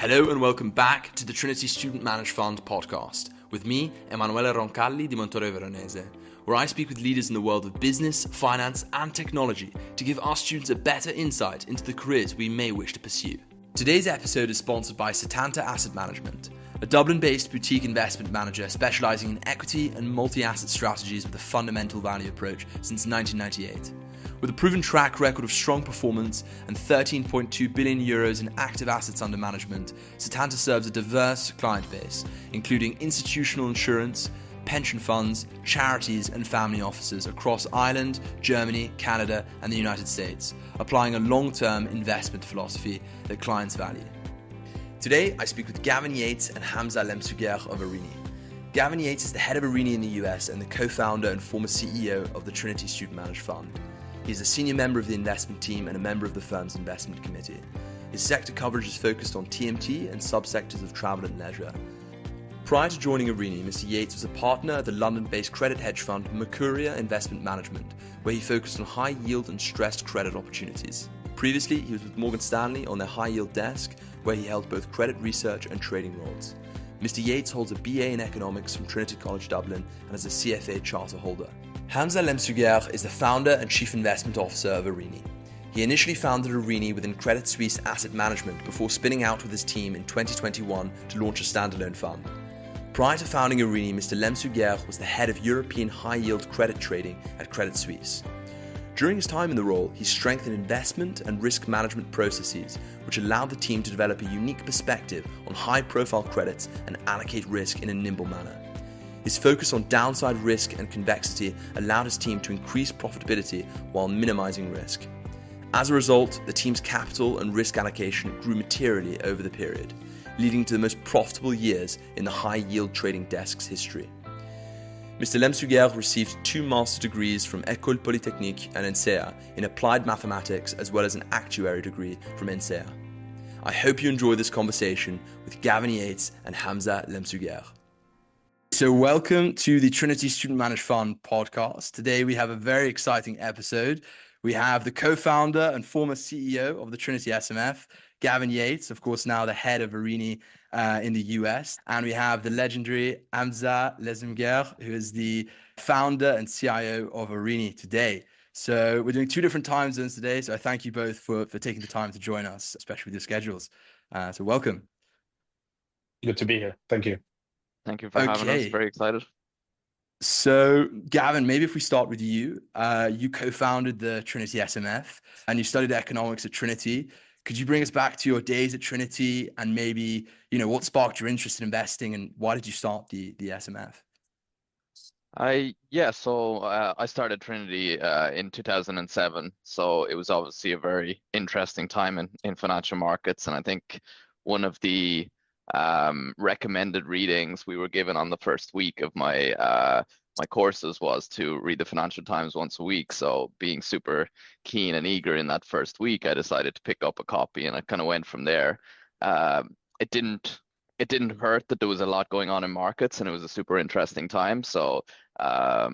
Hello and welcome back to the Trinity Student Managed Fund podcast with me, Emanuele Roncalli di Montorio-Veronese, where I speak with leaders in the world of business, finance and technology to give our students a better insight into the careers we may wish to pursue. Today's episode is sponsored by Setanta Asset Management, a Dublin-based boutique investment manager specialising in equity and multi-asset strategies with a fundamental value approach since 1998. With a proven track record of strong performance and 13.2 billion euros in active assets under management, Setanta serves a diverse client base, including institutional insurance, pension funds, charities and family offices across Ireland, Germany, Canada and the United States, applying a long-term investment philosophy that clients value. Today, I speak with Gavin Yates and Hamza Lemssouguer of Arini. Gavin Yates is the head of Arini in the US and the co-founder and former CEO of the Trinity Student Managed Fund. He is a senior member of the investment team and a member of the firm's investment committee. His sector coverage is focused on TMT and subsectors of travel and leisure. Prior to joining Arini, Mr. Yates was a partner at the London-based credit hedge fund Makuria Investment Management, where he focused on high yield and stressed credit opportunities. Previously, he was with Morgan Stanley on their high yield desk, where he held both credit research and trading roles. Mr. Yates holds a BA in economics from Trinity College Dublin and is a CFA charter holder. Hamza Lemssouguer is the founder and chief investment officer of Arini. He initially founded Arini within Credit Suisse Asset Management before spinning out with his team in 2021 to launch a standalone fund. Prior to founding Arini, Mr. Lemssouguer was the head of European high-yield credit trading at Credit Suisse. During his time in the role, he strengthened investment and risk management processes, which allowed the team to develop a unique perspective on high-profile credits and allocate risk in a nimble manner. His focus on downside risk and convexity allowed his team to increase profitability while minimizing risk. As a result, the team's capital and risk allocation grew materially over the period, leading to the most profitable years in the high-yield trading desk's history. Mr. Lemssouguer received 2 master's degrees from École Polytechnique and ENSEA in applied mathematics as well as an actuary degree from ENSEA. I hope you enjoy this conversation with Gavin Yates and Hamza Lemssouguer. So welcome to the Trinity Student Managed Fund podcast. Today we have a very exciting episode. We have the co-founder and former CEO of the Trinity SMF, Gavin Yates, of course now the head of Arini in the US. And we have the legendary Hamza Lemssouguer, who is the founder and CIO of Arini today. So we're doing 2 different time zones today. So I thank you both for taking the time to join us, especially with your schedules. So welcome. Good to be here. Thank you. Thank you for having us. Very excited. So, Gavin, maybe if we start with you. You co-founded the Trinity SMF and you studied economics at Trinity. Could you bring us back to your days at Trinity and maybe, what sparked your interest in investing and why did you start the SMF? I started Trinity in 2007. So it was obviously a very interesting time in financial markets. And I think one of the recommended readings we were given on the first week of my courses was to read the Financial Times once a week. So being super keen and eager in that first week, I decided to pick up a copy and I kind of went from there. It didn't hurt that there was a lot going on in markets and it was a super interesting time. So that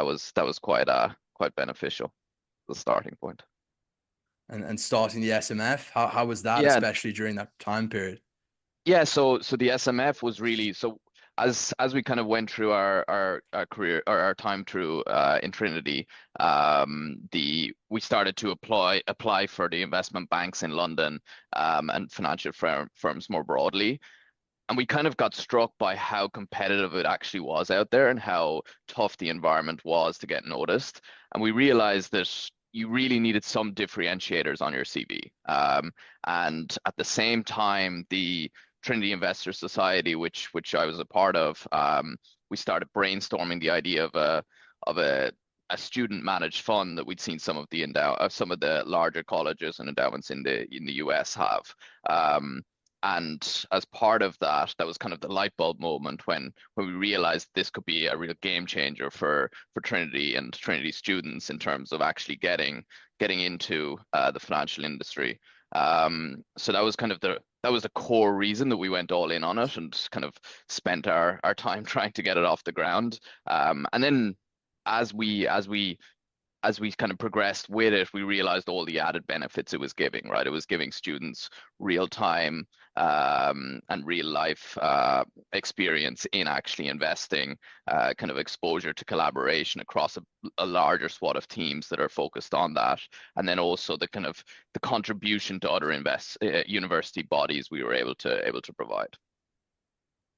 was quite beneficial, the starting point. And starting the SMF, how was that, especially during that time period? Yeah, so the SMF was really, so as we kind of went through our career or our time through in Trinity, we started to apply for the investment banks in London and financial firms more broadly. And we kind of got struck by how competitive it actually was out there and how tough the environment was to get noticed. And we realized that you really needed some differentiators on your CV. And at the same time, the Trinity Investor Society, which I was a part of, we started brainstorming the idea of a student managed fund that we'd seen some of the larger colleges and endowments in the US have. And as part of that was kind of the light bulb moment when we realized this could be a real game changer for Trinity and Trinity students in terms of actually getting into the financial industry. So that was kind of the core reason that we went all in on it and kind of spent our time trying to get it off the ground. And then as we as we kind of progressed with it, we realized all the added benefits it was giving, right? It was giving students real time and real life experience in actually investing, kind of exposure to collaboration across a larger swath of teams that are focused on that. And then also the kind of the contribution to other university bodies we were able to provide.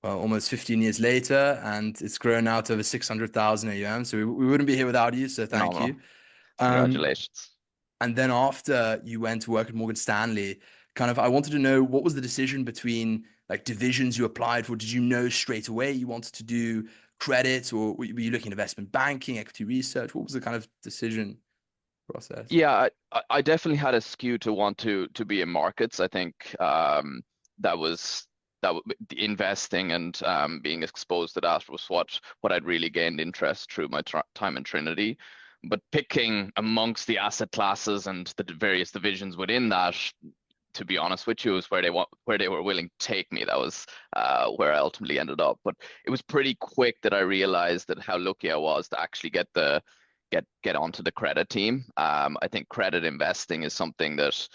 Well, almost 15 years later, and it's grown now to over 600,000 AUM. So we wouldn't be here without you. So thank Phenomenal. you. Congratulations. And then after you went to work at Morgan Stanley, kind of, I wanted to know what was the decision between like divisions you applied for? Did you know straight away you wanted to do credit, or were you looking at investment banking, equity research? What was the kind of decision process? Yeah, I definitely had a skew to want to be in markets. I think that was investing and being exposed to that was what I'd really gained interest through my time in Trinity. But picking amongst the asset classes and the various divisions within that, to be honest with you, was where they were willing to take me. That was where I ultimately ended up. But it was pretty quick that I realized that how lucky I was to actually get onto the credit team. I think credit investing is something that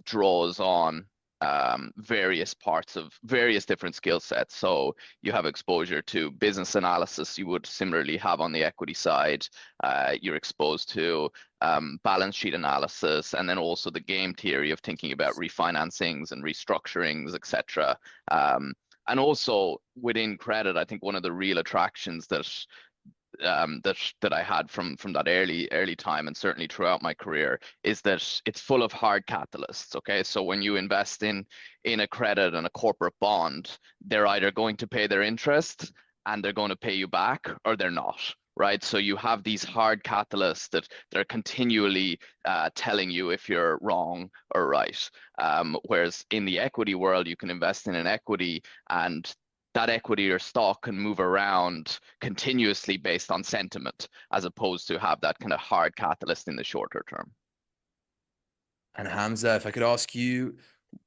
draws on various parts of various different skill sets. So you have exposure to business analysis you would similarly have on the equity side. You're exposed to balance sheet analysis, and then also the game theory of thinking about refinancings and restructurings, etc. And also within credit, I think one of the real attractions that I had from that early time, and certainly throughout my career, is that it's full of hard catalysts. Okay, so when you invest in a credit and a corporate bond, they're either going to pay their interest and they're going to pay you back, or they're not. Right, so you have these hard catalysts that they're continually telling you if you're wrong or right. Whereas in the equity world, you can invest in an equity, and that equity or stock can move around continuously based on sentiment, as opposed to have that kind of hard catalyst in the shorter term. And Hamza, if I could ask you,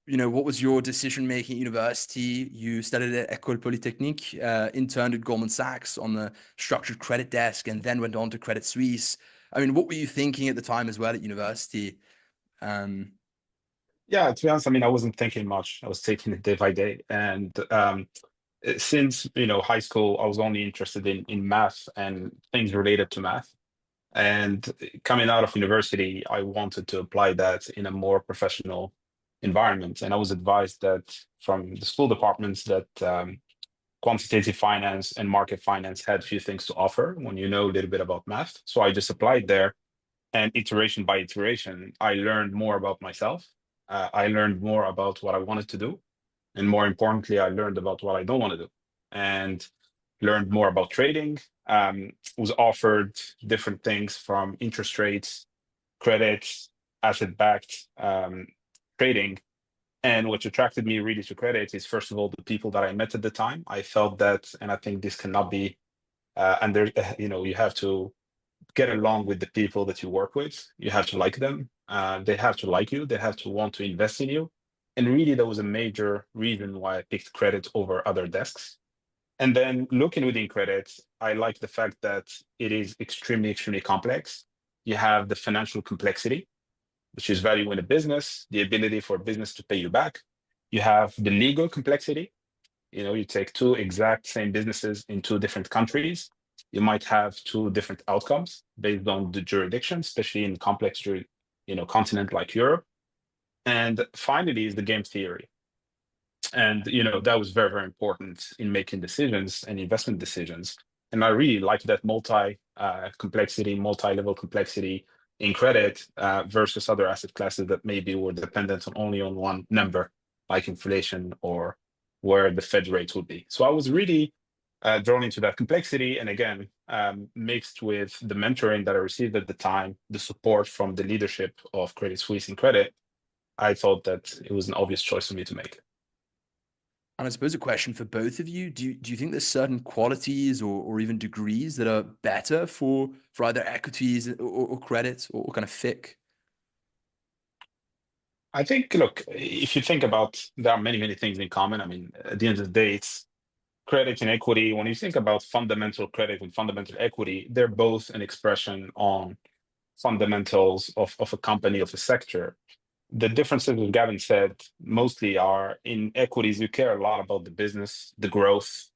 what was your decision-making at university? You studied at École Polytechnique, interned at Goldman Sachs on the structured credit desk, and then went on to Credit Suisse. I mean, what were you thinking at the time as well at university? Yeah, to be honest, I mean, I wasn't thinking much. I was taking it day by day. And since, high school, I was only interested in math and things related to math. And coming out of university, I wanted to apply that in a more professional environment. And I was advised that from the school departments that quantitative finance and market finance had few things to offer when you know a little bit about math. So I just applied there, and iteration by iteration, I learned more about myself. I learned more about what I wanted to do. And more importantly, I learned about what I don't want to do, and learned more about trading. Was offered different things from interest rates, credits, asset-backed trading. And what attracted me really to credit is, first of all, the people that I met at the time. I felt that, and I think this cannot be, and there, you have to get along with the people that you work with. You have to like them. They have to like you. They have to want to invest in you. And really, that was a major reason why I picked credit over other desks. And then looking within credit, I like the fact that it is extremely, extremely complex. You have the financial complexity, which is value in a business, the ability for a business to pay you back. You have the legal complexity. You take two exact same businesses in two different countries. You might have two different outcomes based on the jurisdiction, especially in complex, continent like Europe. And finally is the game theory. And, that was very, very important in making decisions and investment decisions. And I really like that multi-complexity, multi-level complexity in credit versus other asset classes that maybe were dependent only on one number, like inflation or where the Fed rate would be. So I was really drawn into that complexity. And again, mixed with the mentoring that I received at the time, the support from the leadership of Credit Suisse in credit, I thought that it was an obvious choice for me to make. And I suppose a question for both of you: Do you think there's certain qualities or even degrees that are better for either equities or credit or kind of FIC? I think, look, if you think about, there are many, many things in common. I mean, at the end of the day, it's credit and equity. When you think about fundamental credit and fundamental equity, they're both an expression on fundamentals of a company, of a sector. The differences, as Gavin said, mostly are in equities. You care a lot about the business, the growth,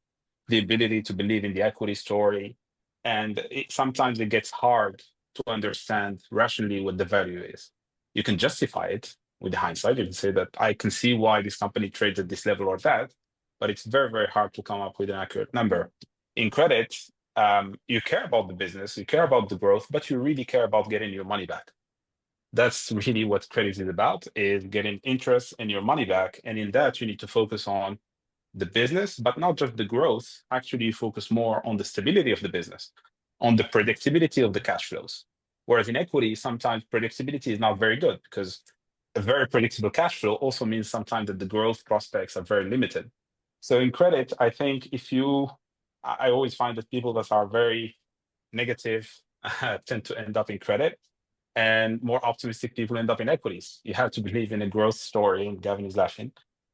the ability to believe in the equity story. And sometimes it gets hard to understand rationally what the value is. You can justify it with hindsight. You can say that I can see why this company trades at this level or that, but it's very, very hard to come up with an accurate number. In credit, you care about the business, you care about the growth, but you really care about getting your money back. That's really what credit is about, is getting interest and your money back. And in that, you need to focus on the business, but not just the growth. Actually, you focus more on the stability of the business, on the predictability of the cash flows. Whereas in equity, sometimes predictability is not very good, because a very predictable cash flow also means sometimes that the growth prospects are very limited. So in credit, I think I always find that people that are very negative tend to end up in credit, and more optimistic people end up in equities. You have to believe in a growth story, and Gavin is laughing.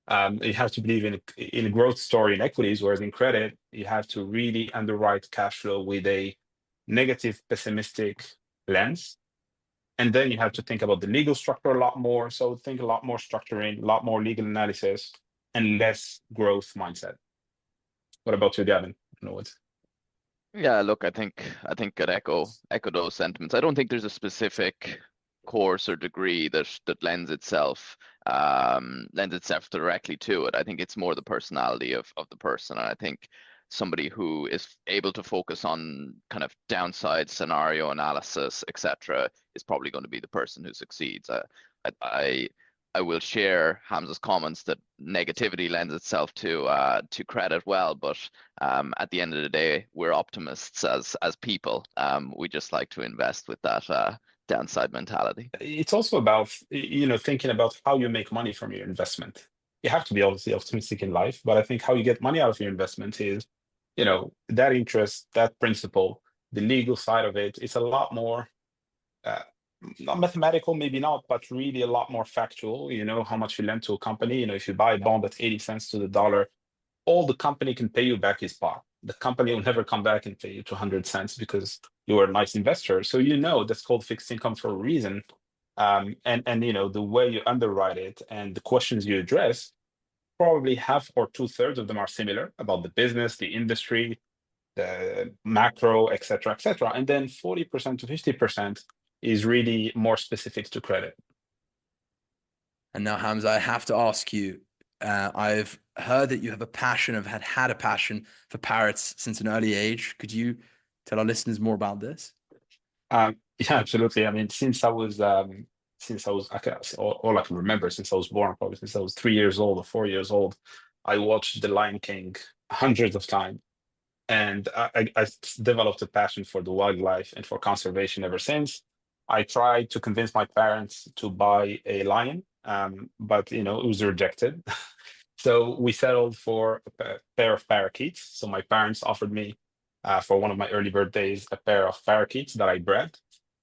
You have to believe in a growth story in equities, whereas in credit, you have to really underwrite cash flow with a negative, pessimistic lens. And then you have to think about the legal structure a lot more. So think a lot more structuring, a lot more legal analysis, and less growth mindset. What about you, Gavin? I don't know what. Yeah, look, I think I'd echo those sentiments. I don't think there's a specific course or degree that lends itself directly to it. I think it's more the personality of the person. And I think somebody who is able to focus on kind of downside scenario analysis, etc., is probably going to be the person who succeeds. I will share Hamza's comments that negativity lends itself to credit well, but at the end of the day, we're optimists as people. We just like to invest with that downside mentality. It's also about thinking about how you make money from your investment. You have to be obviously optimistic in life, but I think how you get money out of your investment is, that interest, that principle, the legal side of it. It's a lot more. Not mathematical, maybe not, but really a lot more factual. How much you lend to a company. If you buy a bond at 80 cents to the dollar, all the company can pay you back is par. The company will never come back and pay you 200 cents because you were a nice investor. So that's called fixed income for a reason. And the way you underwrite it and the questions you address, probably half or 2/3 of them are similar about the business, the industry, the macro, et cetera, et cetera. And then 40% to 50% is really more specific to credit. And now, Hamza, I have to ask you, I've heard that you have had a passion for parrots since an early age. Could you tell our listeners more about this? Yeah, absolutely. I mean, since I was all I can remember since I was born, probably since I was 3 years old or 4 years old, I watched The Lion King hundreds of times. And I developed a passion for the wildlife and for conservation ever since. I tried to convince my parents to buy a lion, but it was rejected. So we settled for a pair of parakeets. So my parents offered me, for one of my early birthdays, a pair of parakeets that I bred,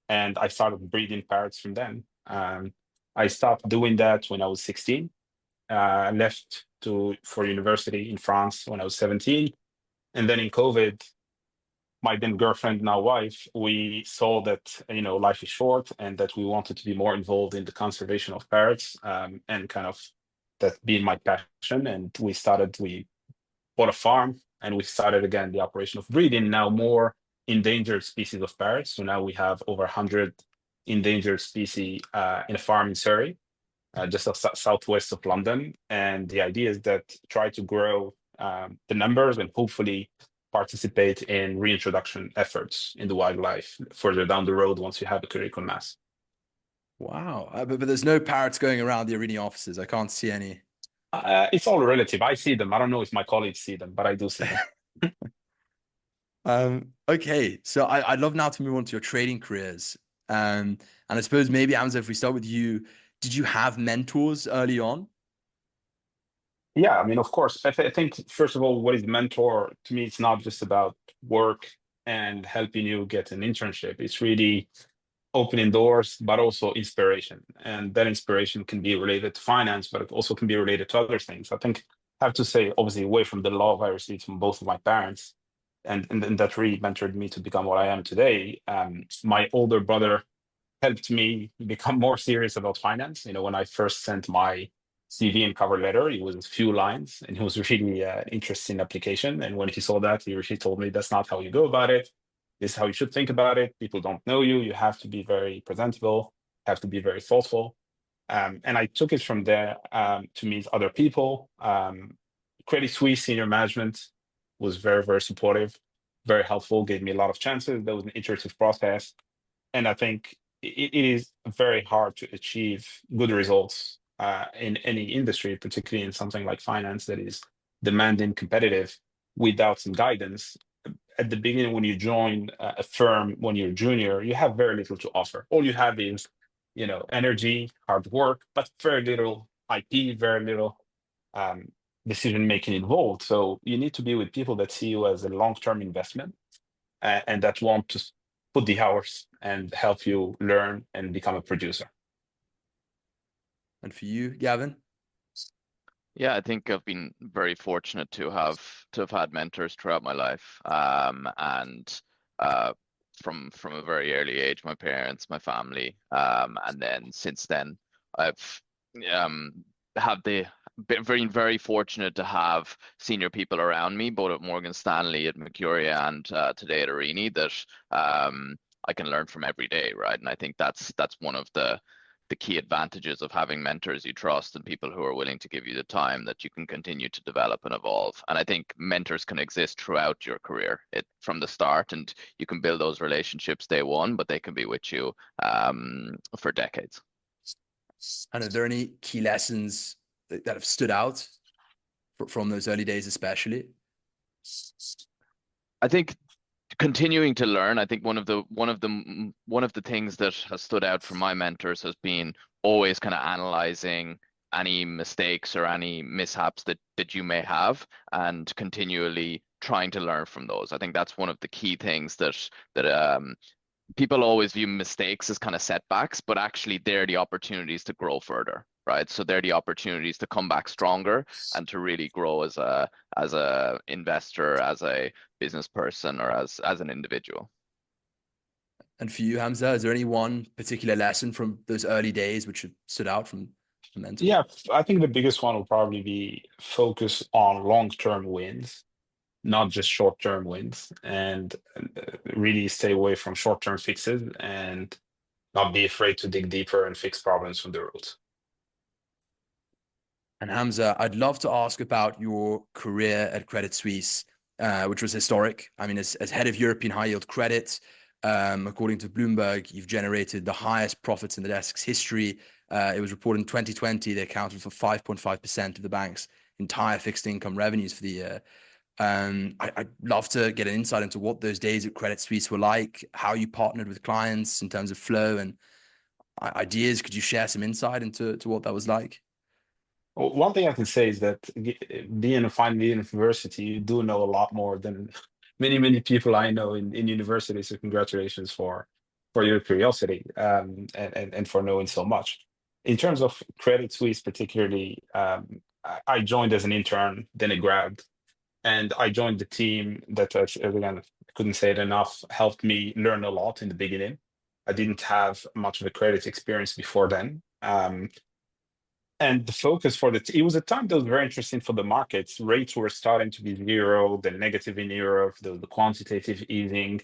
and I started breeding parrots from then. I stopped doing that when I was 16. Left for university in France when I was 17, and then in COVID, my then girlfriend, now wife, we saw that life is short and that we wanted to be more involved in the conservation of parrots, and kind of that being my passion. And we bought a farm and we started again the operation of breeding now more endangered species of parrots. So now we have over 100 endangered species in a farm in Surrey, just southwest of London. And the idea is that try to grow the numbers and hopefully participate in reintroduction efforts in the wildlife further down the road once you have a critical mass. Wow. But there's no parrots going around the Arini offices. I can't see any. It's all relative. I see them. I don't know if my colleagues see them, but I do see them. Okay. So I'd love now to move on to your trading careers. And I suppose maybe, Hamza, if we start with you, did you have mentors early on? Yeah, I mean, of course. I think, first of all, what is mentor? To me, it's not just about work and helping you get an internship. It's really opening doors, but also inspiration. And that inspiration can be related to finance, but it also can be related to other things. I think I have to say, obviously, away from the love I received from both of my parents, and that really mentored me to become what I am today. My older brother helped me become more serious about finance. When I first sent my CV and cover letter, it was a few lines, and it was really interesting application. And when he saw that, he told me, that's not how you go about it. This is how you should think about it. People don't know you. You have to be very presentable, have to be very thoughtful. And I took it from there to meet other people. Credit Suisse senior management was very, very supportive, very helpful, gave me a lot of chances. There was an iterative process. And I think it is very hard to achieve good results in any industry, particularly in something like finance that is demanding, competitive, without some guidance. At the beginning, when you join a firm, when you're junior, you have very little to offer. All you have is, energy, hard work, but very little IP, very little decision making involved. So you need to be with people that see you as a long-term investment and that want to put the hours and help you learn and become a producer. And for you, Gavin? Yeah, I think I've been very fortunate to have had mentors throughout my life, and from a very early age, my parents, my family, and then since then, I've been very fortunate to have senior people around me, both at Morgan Stanley, at Makuria, and today at Arini, that I can learn from every day, right? And I think that's one of the key advantages of having mentors you trust and people who are willing to give you the time that you can continue to develop and evolve. And I think mentors can exist throughout your career from the start, and you can build those relationships day one, but they can be with you for decades. And are there any key lessons that have stood out from those early days, especially? I think continuing to learn. I think one of the things that has stood out from my mentors has been always kind of analyzing any mistakes or any mishaps that you may have, and continually trying to learn from those. I think that's one of the key things that people always view mistakes as kind of setbacks, but actually they're the opportunities to grow further, right? So they're the opportunities to come back stronger and to really grow as a investor, as a business person, or as an individual. And for you, Hamza, is there any one particular lesson from those early days which have stood out from the mentor? Yeah, I think the biggest one will probably be focus on long-term wins, not just short-term wins, and really stay away from short-term fixes and not be afraid to dig deeper and fix problems from the root. And Hamza, I'd love to ask about your career at Credit Suisse, which was historic. I mean, as head of European high yield credit, according to Bloomberg, you've generated the highest profits in the desk's history. It was reported in 2020 they accounted for 5.5% of the bank's entire fixed income revenues for the year. I'd love to get an insight into what those days at Credit Suisse were like, how you partnered with clients in terms of flow and ideas. Could you share some insight into what that was like? Well, one thing I can say is that being a final year university, you do know a lot more than many people I know in university. So congratulations for your curiosity and for knowing so much. In terms of Credit Suisse particularly, I joined as an intern, then a grad, and I joined the team that, again, I couldn't say it enough, helped me learn a lot in the beginning. I didn't have much of a credit experience before then. And the focus it was a time that was very interesting for the markets. Rates were starting to be zero, then negative in Europe, the quantitative easing,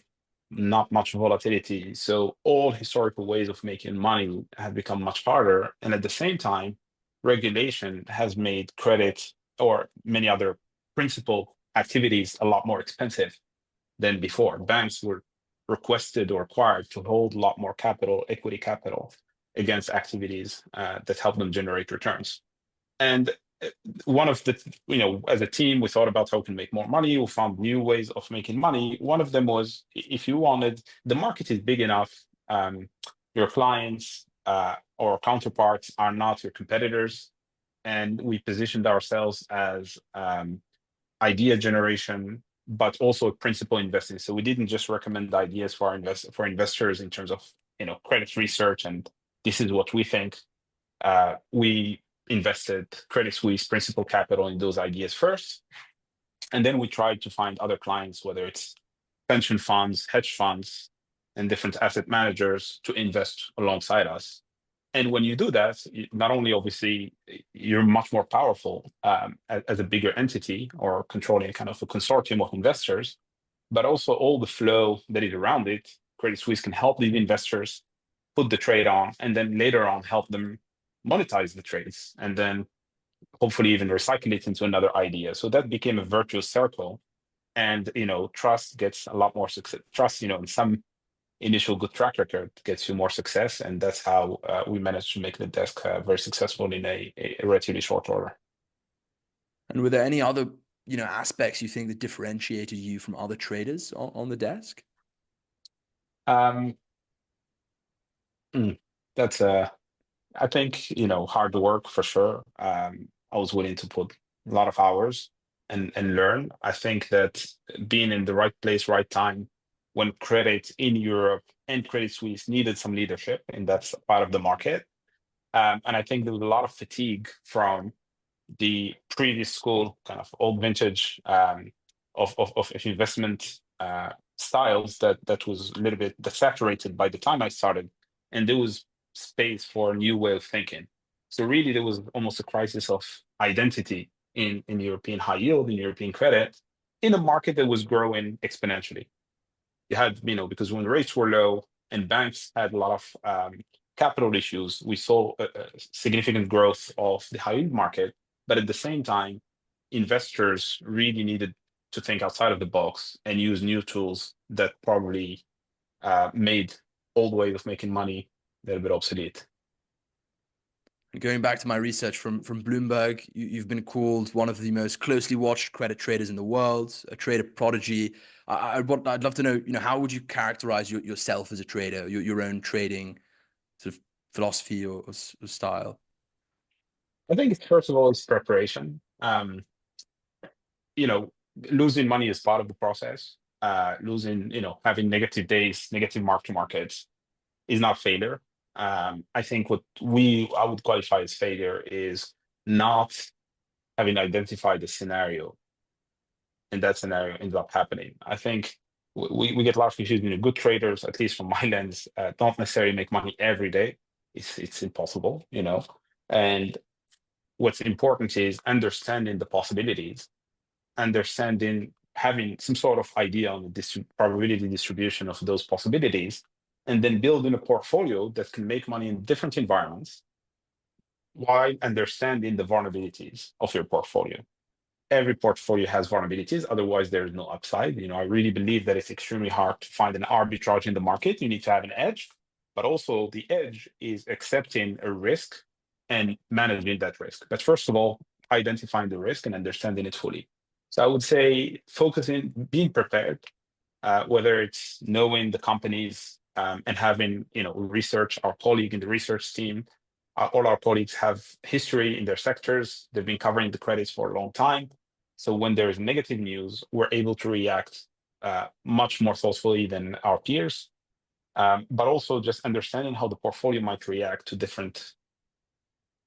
not much volatility. So all historical ways of making money had become much harder. And at the same time, regulation has made credit or many other principal activities a lot more expensive than before. Banks were requested or required to hold a lot more capital, equity capital, against activities that help them generate returns. And one of the, as a team, we thought about how we can make more money. We found new ways of making money. One of them was, if you wanted, the market is big enough, your clients or counterparts are not your competitors. And we positioned ourselves as idea generation, but also principal investing. So we didn't just recommend ideas for investors in terms of credit research and this is what we think. We invested Credit Suisse principal capital in those ideas first. And then we tried to find other clients, whether it's pension funds, hedge funds, and different asset managers to invest alongside us. And when you do that, not only obviously you're much more powerful as a bigger entity or controlling kind of a consortium of investors, but also all the flow that is around it. Credit Suisse can help these investors put the trade on, and then later on help them monetize the trades, and then hopefully even recycle it into another idea. So that became a virtuous circle. And trust gets a lot more success. Trust, in some initial good track record gets you more success, and that's how we managed to make the desk very successful in a relatively short order. And were there any other aspects you think that differentiated you from other traders on the desk? That's I think hard work for sure. I was willing to put a lot of hours and learn. I think that being in the right place, right time, when credit in Europe and Credit Suisse needed some leadership, and that's part of the market. And I think there was a lot of fatigue from the previous school, kind of old vintage of investment styles that was a little bit saturated by the time I started, and there was space for a new way of thinking. So really, there was almost a crisis of identity in European high yield, in European credit, in a market that was growing exponentially. You had, because when rates were low and banks had a lot of capital issues, we saw a significant growth of the high yield market. But at the same time, investors really needed to think outside of the box and use new tools that probably made old way of making money a little bit obsolete. Going back to my research from Bloomberg, you've been called one of the most closely watched credit traders in the world, a trader prodigy. I'd love to know, how would you characterize yourself as a trader, your own trading sort of philosophy or style? I think first of all, it's preparation. Losing money is part of the process. Having negative days, negative mark to markets is not failure. I think what I would qualify as failure is not having identified the scenario, and that scenario ends up happening. I think we get a lot of issues. Good traders, at least from my lens, don't necessarily make money every day. It's impossible, And what's important is understanding the possibilities, having some sort of idea on the probability distribution of those possibilities, and then building a portfolio that can make money in different environments while understanding the vulnerabilities of your portfolio. Every portfolio has vulnerabilities, otherwise there's no upside. I really believe that it's extremely hard to find an arbitrage in the market. You need to have an edge, but also the edge is accepting a risk and managing that risk. But first of all, identifying the risk and understanding it fully. So I would say being prepared, whether it's knowing the companies and having, research. Our colleague in the research team, all our colleagues have history in their sectors. They've been covering the credits for a long time. So when there is negative news, we're able to react much more thoughtfully than our peers. But also just understanding how the portfolio might react to different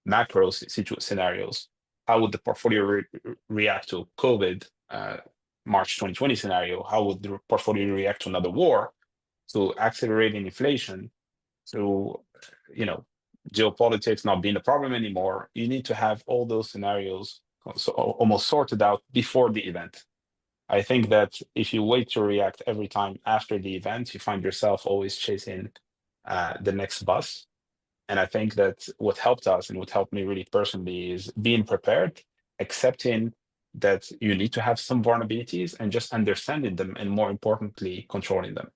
macro scenarios. How would the portfolio react to COVID, March 2020 scenario? How would the portfolio react to another war, to accelerating inflation, to geopolitics not being a problem anymore? You need to have all those scenarios almost sorted out before the event. I think that if you wait to react every time after the event, you find yourself always chasing the next bus. And I think that what helped us and what helped me really personally is being prepared, accepting that you need to have some vulnerabilities and just understanding them, and more importantly, controlling them.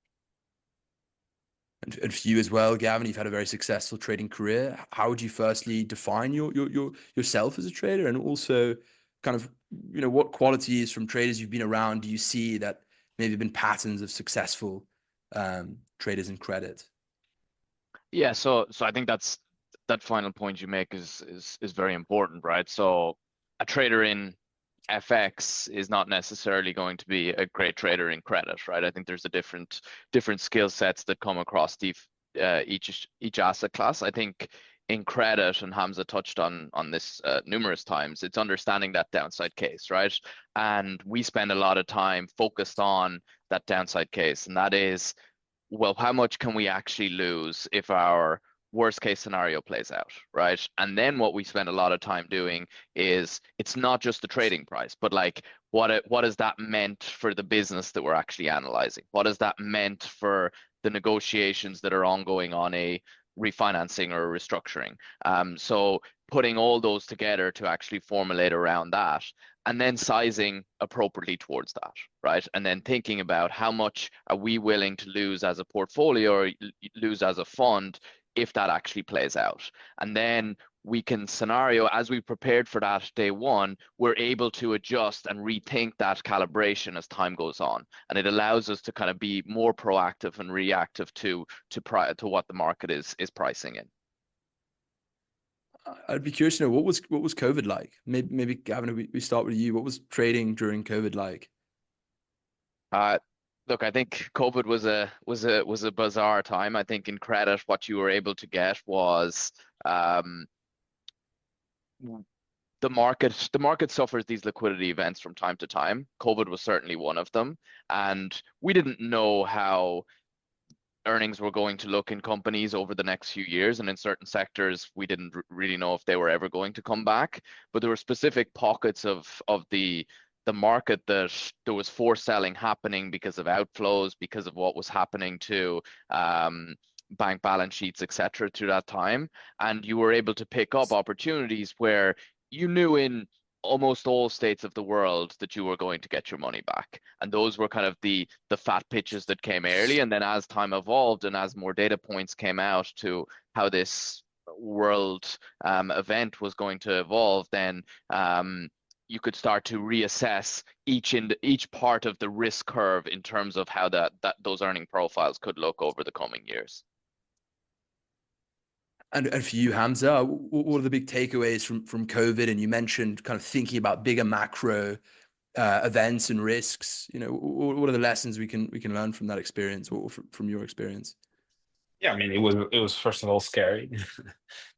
And for you as well, Gavin, you've had a very successful trading career. How would you firstly define yourself as a trader, and also kind of, what qualities from traders you've been around do you see that maybe have been patterns of successful traders in credit? Yeah, so I think that final point you make is very important, right? So a trader in FX is not necessarily going to be a great trader in credit, right? I think there's a different skill sets that come across each asset class. I think in credit, and Hamza touched on this numerous times, it's understanding that downside case, right? And we spend a lot of time focused on that downside case, and that is well, how much can we actually lose if our worst case scenario plays out, right? And then what we spend a lot of time doing is it's not just the trading price, but like what has that meant for the business that we're actually analyzing? What has that meant for the negotiations that are ongoing on a refinancing or a restructuring? So putting all those together to actually formulate around that, and then sizing appropriately towards that, right? And then thinking about how much are we willing to lose as a portfolio or lose as a fund if that actually plays out. And then we can scenario, as we prepared for that day one, we're able to adjust and rethink that calibration as time goes on. And it allows us to kind of be more proactive and reactive to what the market is pricing in. I'd be curious to know what was COVID like? Maybe Gavin, we start with you. What was trading during COVID like? Look, I think COVID was a bizarre time. I think in credit, what you were able to get was the market suffers these liquidity events from time to time. COVID was certainly one of them, and we didn't know how earnings were going to look in companies over the next few years, and in certain sectors we didn't really know if they were ever going to come back. But there were specific pockets of the market that there was forced selling happening because of outflows, because of what was happening to bank balance sheets, etc. through that time, and you were able to pick up opportunities where you knew in almost all states of the world that you were going to get your money back. And those were kind of the fat pitches that came early. And then as time evolved and as more data points came out to how this world event was going to evolve, then you could start to reassess each part of the risk curve in terms of how those earning profiles could look over the coming years. And for you, Hamza, what are the big takeaways from COVID? And you mentioned kind of thinking about bigger macro events and risks. You know, what are the lessons we can learn from that experience, or from your experience? Yeah, I mean, it was first of all scary.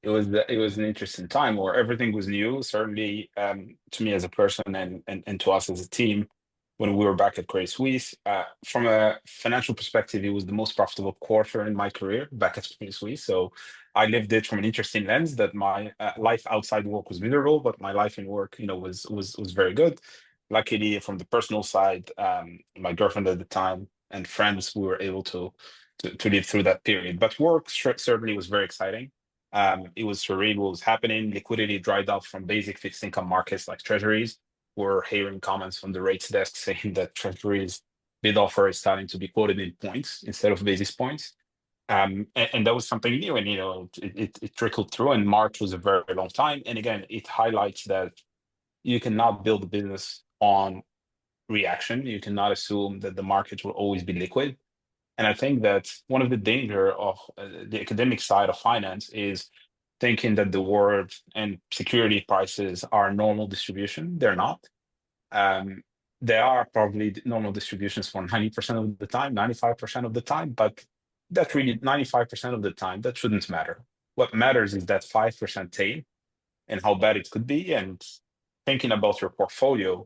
It was an interesting time where everything was new, certainly to me as a person and to us as a team when we were back at Credit Suisse. From a financial perspective, it was the most profitable quarter in my career back at Credit Suisse. So I lived it from an interesting lens that my life outside work was miserable, but my life in work, was very good. Luckily, from the personal side, my girlfriend at the time and friends, we were able to live through that period. But work certainly was very exciting. It was surreal what was happening. Liquidity dried up from basic fixed income markets like treasuries. We're hearing comments from the rates desk saying that treasuries bid offer is starting to be quoted in points instead of basis points. And that was something new, and it trickled through. And March was a very long time. And again, it highlights that you cannot build a business on reaction. You cannot assume that the market will always be liquid. And I think that one of the danger of the academic side of finance is thinking that the world and security prices are normal distribution. They're not. They are probably normal distributions for 90% of the time, 95% of the time, but that's really 95% of the time, that shouldn't matter. What matters is that 5% tail and how bad it could be, and thinking about your portfolio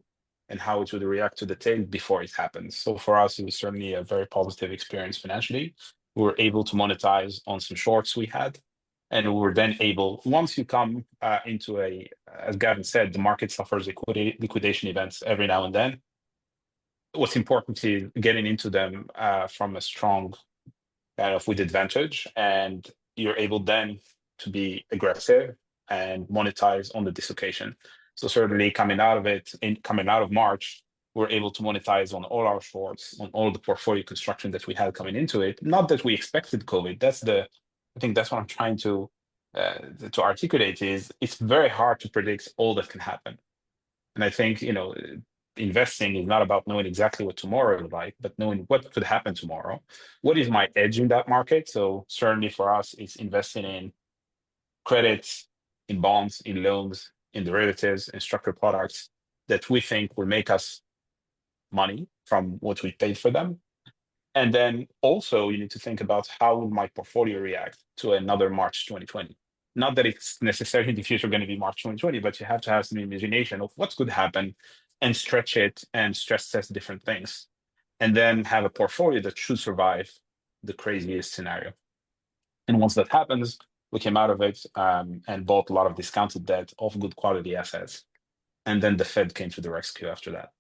and how it would react to the tail before it happens. So for us, it was certainly a very positive experience financially. We were able to monetize on some shorts we had. And we were then able, once you come into as Gavin said, the market suffers liquidation events every now and then. What's important is getting into them from a strong kind of with advantage, and you're able then to be aggressive and monetize on the dislocation. So certainly coming out of March, we're able to monetize on all our shorts, on all the portfolio construction that we had coming into it. Not that we expected COVID. I think that's what I'm trying to articulate is it's very hard to predict all that can happen. And I think, investing is not about knowing exactly what tomorrow is like, but knowing what could happen tomorrow. What is my edge in that market? So certainly for us, it's investing in credits, in bonds, in loans, in derivatives, in structured products that we think will make us money from what we paid for them. And then also you need to think about how will my portfolio react to another March 2020. Not that it's necessarily in the future going to be March 2020, but you have to have some imagination of what could happen and stretch it and stress test different things. And then have a portfolio that should survive the craziest scenario. And once that happens, we came out of it and bought a lot of discounted debt of good quality assets. And then the Fed came to the rescue after that.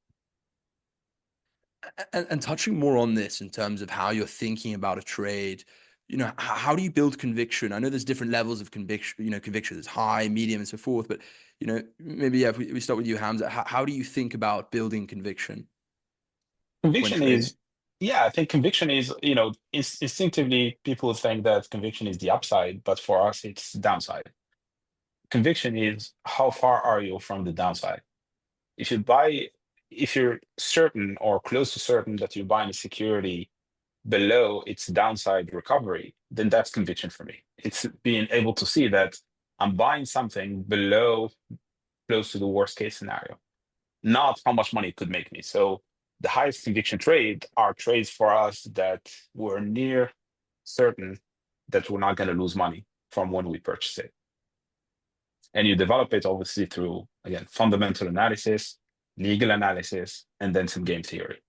And touching more on this in terms of how you're thinking about a trade, how do you build conviction? I know there's different levels of conviction, conviction is high, medium, and so forth. But, maybe if we start with you, Hamza, how do you think about building conviction? Conviction is, I think conviction is, instinctively people think that conviction is the upside, but for us, it's downside. Conviction is how far are you from the downside? If you're certain or close to certain that you're buying a security below its downside recovery, then that's conviction for me. It's being able to see that I'm buying something below, close to the worst case scenario, not how much money it could make me. So the highest conviction trade are trades for us that we're near certain that we're not going to lose money from when we purchase it. And you develop it obviously through, again, fundamental analysis, legal analysis, and then some game theory.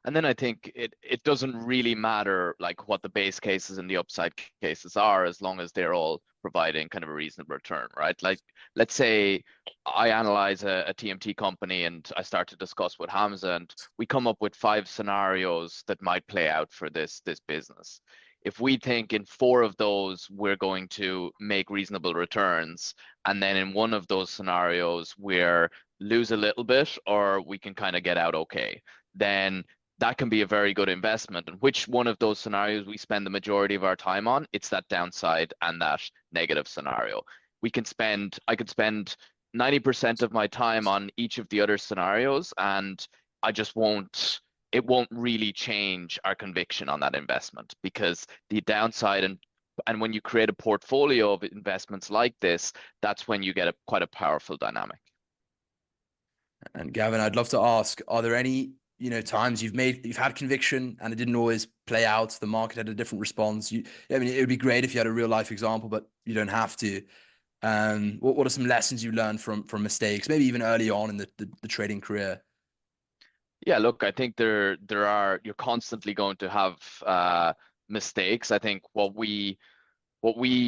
And then I think it doesn't really matter like what the base cases and the upside cases are, as long as they're all providing kind of a reasonable return, right? Like, let's say I analyze a TMT company and I start to discuss with Hamza, and we come up with 5 scenarios that might play out for this business. If we think in 4 of those we're going to make reasonable returns, and then in one of those scenarios we're lose a little bit or we can kind of get out okay, then that can be a very good investment. And which one of those scenarios we spend the majority of our time on, it's that downside and that negative scenario. I could spend 90% of my time on each of the other scenarios, and it won't really change our conviction on that investment, because the downside and when you create a portfolio of investments like this, that's when you get quite a powerful dynamic. And Gavin, I'd love to ask, are there any times you've had conviction and it didn't always play out, the market had a different response? It would be great if you had a real life example, but you don't have to. What are some lessons you learned from mistakes, maybe even early on in the trading career? Yeah, look, I think you're constantly going to have mistakes. I think what we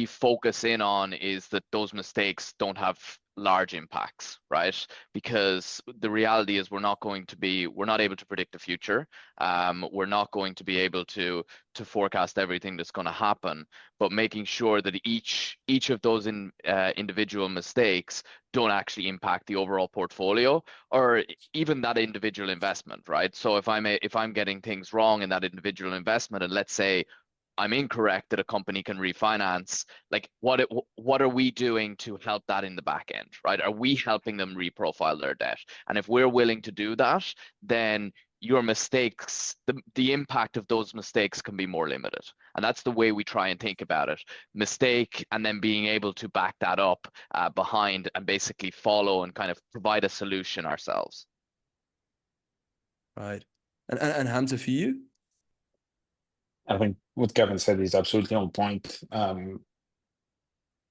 focus in on is that those mistakes don't have large impacts, right? Because the reality is we're not able to predict the future. We're not going to be able to forecast everything that's going to happen, but making sure that each of those individual mistakes don't actually impact the overall portfolio or even that individual investment, right? So if I'm getting things wrong in that individual investment, and let's say I'm incorrect that a company can refinance, like what are we doing to help that in the back end, right? Are we helping them reprofile their debt? And if we're willing to do that, then your mistakes, the impact of those mistakes can be more limited. And that's the way we try and think about it. Mistake, and then being able to back that up behind and basically follow and kind of provide a solution ourselves. Right. And Hamza, for you? I think what Gavin said is absolutely on point.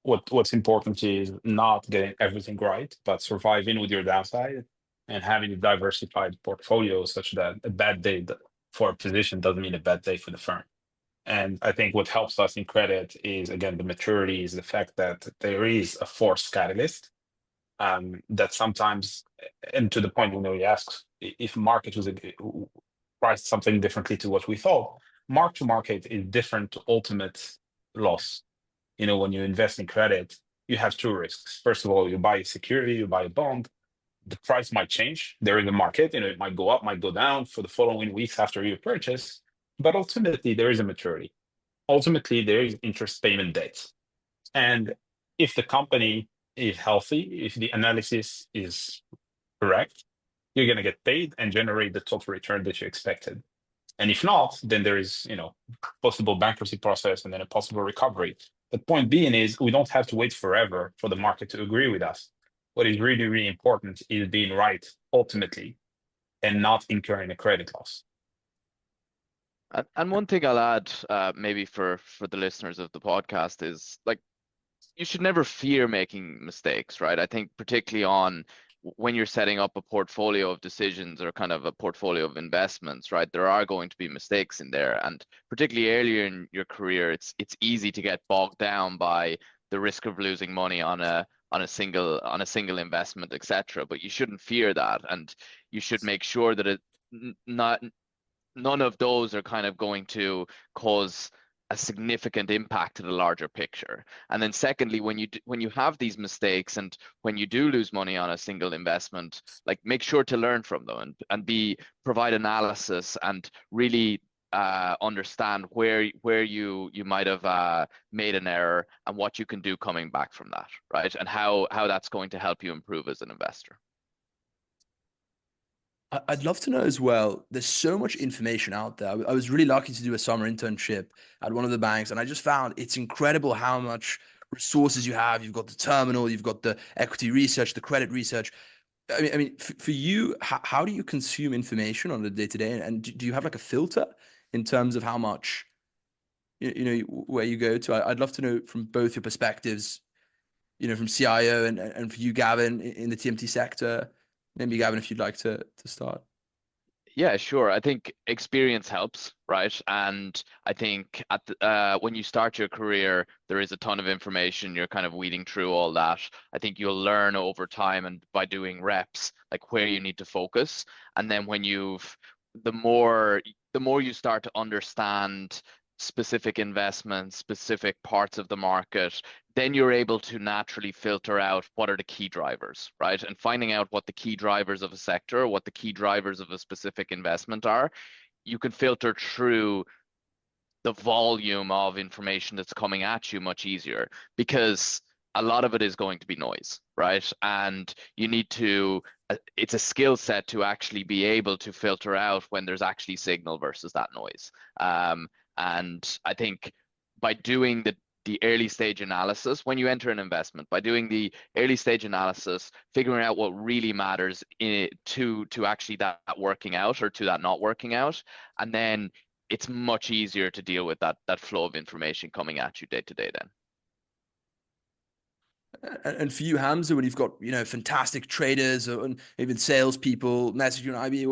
What's important is not getting everything right, but surviving with your downside and having a diversified portfolio such that a bad day for a position doesn't mean a bad day for the firm. And I think what helps us in credit is, again, the maturity, is the fact that there is a forced catalyst that sometimes, and to the point, you ask if market was priced something differently to what we thought, mark to market is different to ultimate loss. When you invest in credit, you have 2 risks. First of all, you buy a security, you buy a bond, the price might change. There is a market, it might go up, might go down for the following weeks after you purchase, but ultimately there is a maturity. Ultimately, there is interest payment dates. And if the company is healthy, if the analysis is correct, you're going to get paid and generate the total return that you expected. And if not, then there is, possible bankruptcy process and then a possible recovery. The point being is we don't have to wait forever for the market to agree with us. What is really, really important is being right ultimately and not incurring a credit loss. And one thing I'll add, maybe for the listeners of the podcast, is like, you should never fear making mistakes, right? I think particularly on when you're setting up a portfolio of decisions or kind of a portfolio of investments, right, there are going to be mistakes in there. And particularly earlier in your career, it's easy to get bogged down by the risk of losing money on a single investment, etc. But you shouldn't fear that, and you should make sure that none of those are kind of going to cause a significant impact to the larger picture. And then secondly, when you have these mistakes and when you do lose money on a single investment, like make sure to learn from them and provide analysis and really understand where you might have made an error and what you can do coming back from that, right? And how that's going to help you improve as an investor. I'd love to know as well, there's so much information out there. I was really lucky to do a summer internship at one of the banks, and I just found it's incredible how much resources you have. You've got the terminal, you've got the equity research, the credit research. I mean, for you, how do you consume information on a day-to-day? And do you have like a filter in terms of how much, where you go to? I'd love to know from both your perspectives, from CIO and for you, Gavin, in the TMT sector. Maybe Gavin, if you'd like to start. Yeah, sure. I think experience helps, right? And I think when you start your career, there is a ton of information. You're kind of weeding through all that. I think you'll learn over time and by doing reps, like where you need to focus. And then when the more you start to understand specific investments, specific parts of the market, then you're able to naturally filter out what are the key drivers, right? And finding out what the key drivers of a sector, what the key drivers of a specific investment are, you can filter through the volume of information that's coming at you much easier, because a lot of it is going to be noise, right? And you need to, it's a skill set to actually be able to filter out when there's actually signal versus that noise. And I think by doing the early stage analysis, when you enter an investment, by doing the early stage analysis, figuring out what really matters to actually that working out or to that not working out, and then it's much easier to deal with that flow of information coming at you day to day then. And for you, Hamza, when you've got fantastic traders and even salespeople messaging on IB,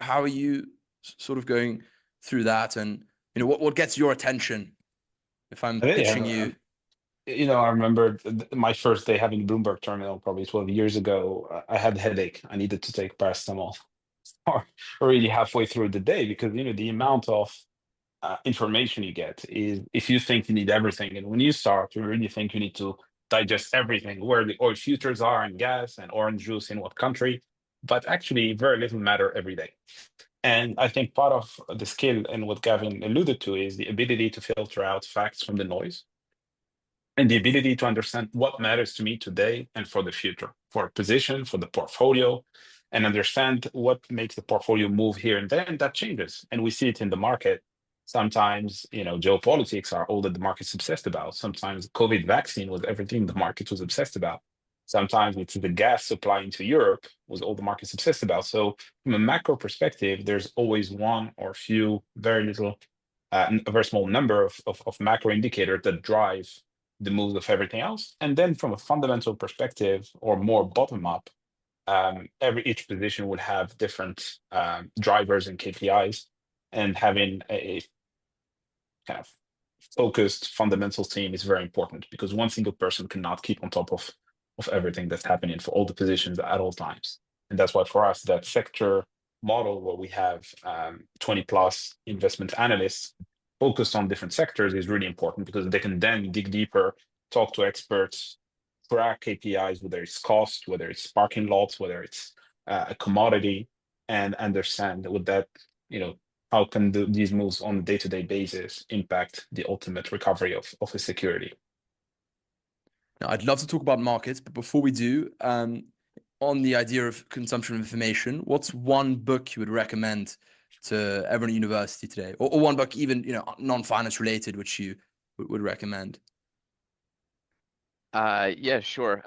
how are you sort of going through that, and what gets your attention if I'm pitching you? I remember my first day having Bloomberg terminal probably 12 years ago. I had a headache. I needed to take paracetamol or already halfway through the day, because the amount of information you get is, if you think you need everything, and when you start, you really think you need to digest everything, where the oil futures are and gas and orange juice in what country, but actually very little matter every day. And I think part of the skill, and what Gavin alluded to, is the ability to filter out facts from the noise, and the ability to understand what matters to me today and for the future, for a position, for the portfolio, and understand what makes the portfolio move here and there. And that changes. And we see it in the market. Sometimes, geopolitics are all that the market's obsessed about. Sometimes the COVID vaccine was everything the market was obsessed about. Sometimes it's the gas supply into Europe was all the market's obsessed about. So from a macro perspective, there's always one or few, a very small number of macro indicators that drive the moves of everything else. And then from a fundamental perspective, or more bottom up, each position would have different drivers and KPIs, and having a kind of focused fundamental team is very important, because one single person cannot keep on top of everything that's happening for all the positions at all times. And that's why for us, that sector model where we have 20 plus investment analysts focused on different sectors is really important, because they can then dig deeper, talk to experts, track KPIs, whether it's cost, whether it's parking lots, whether it's a commodity, and understand with that, how can these moves on a day-to-day basis impact the ultimate recovery of a security. Now, I'd love to talk about markets, but before we do, on the idea of consumption of information, what's one book you would recommend to everyone at university today, or one book even non-finance related, which you would recommend? Yeah, sure.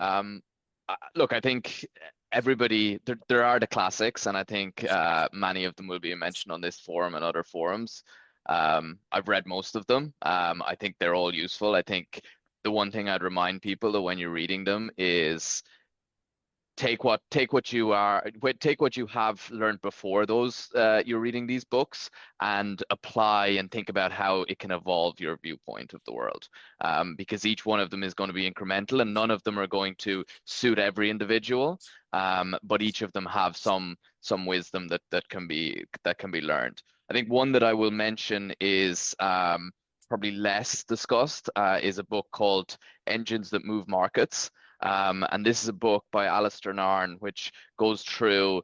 Look, I think everybody, there are the classics, and I think many of them will be mentioned on this forum and other forums. I've read most of them. I think they're all useful. I think the one thing I'd remind people that when you're reading them is take what you have learned before those you're reading these books, and apply and think about how it can evolve your viewpoint of the world, because each one of them is going to be incremental, and none of them are going to suit every individual, but each of them have some wisdom that can be learned. I think one that I will mention is probably less discussed, is a book called Engines That Move Markets. And this is a book by Alistair Narn, which goes through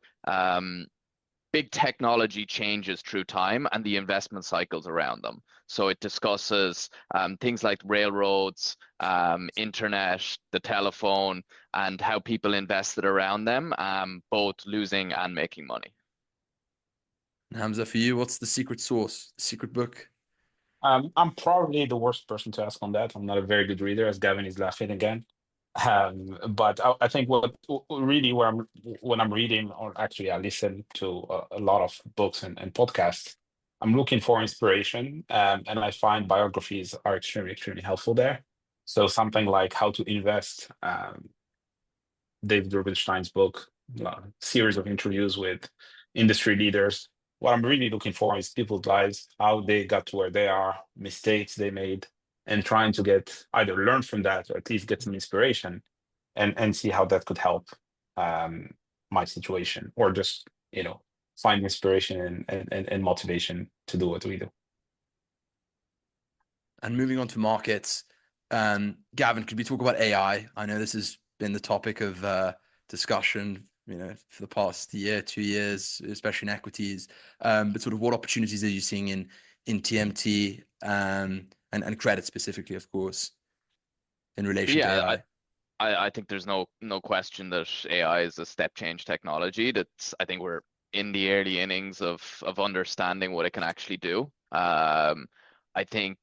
big technology changes through time and the investment cycles around them. So it discusses things like railroads, internet, the telephone, and how people invested around them, both losing and making money. Hamza, for you, what's the secret sauce, the secret book? I'm probably the worst person to ask on that. I'm not a very good reader, as Gavin is laughing again. But I think what really when I'm reading, or actually I listen to a lot of books and podcasts, I'm looking for inspiration, and I find biographies are extremely helpful there. So something like How to Invest, David Rubenstein's book, series of interviews with industry leaders. What I'm really looking for is people's lives, how they got to where they are, mistakes they made, and trying to get either learn from that or at least get some inspiration, and see how that could help my situation, or just find inspiration and motivation to do what we do. And moving on to markets, Gavin, could we talk about AI? I know this has been the topic of discussion, for the past year, 2 years, especially in equities. But sort of what opportunities are you seeing in TMT and credit specifically, of course, in relation to AI? I think there's no question that AI is a step change technology. I think we're in the early innings of understanding what it can actually do. I think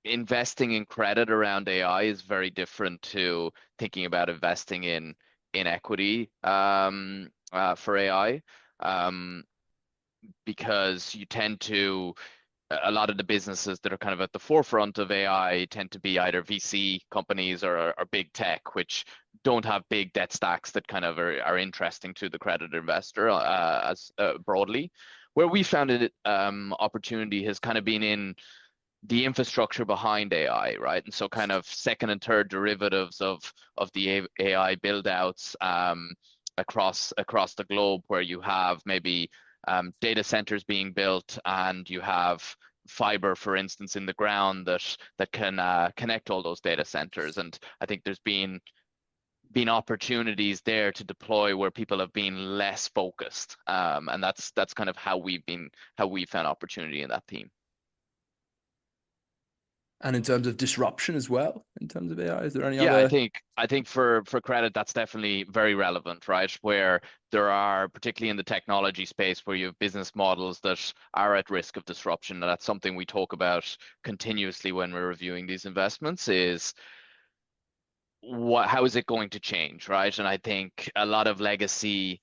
investing in credit around AI is very different to thinking about investing in equity for AI, because you tend to, a lot of the businesses that are kind of at the forefront of AI tend to be either VC companies or big tech, which don't have big debt stacks that kind of are interesting to the credit investor as broadly. Where we found it opportunity has kind of been in the infrastructure behind AI, right? And so kind of second and third derivatives of the AI build outs across the globe, where you have maybe data centers being built, and you have fiber, for instance, in the ground that can connect all those data centers. And I think there's been opportunities there to deploy where people have been less focused, and that's kind of how we found opportunity in that theme. And in terms of disruption as well, in terms of AI, is there any other? Yeah, I think for credit, that's definitely very relevant, right? Where there are, particularly in the technology space, where you have business models that are at risk of disruption, and that's something we talk about continuously when we're reviewing these investments, is how is it going to change, right? And I think a lot of legacy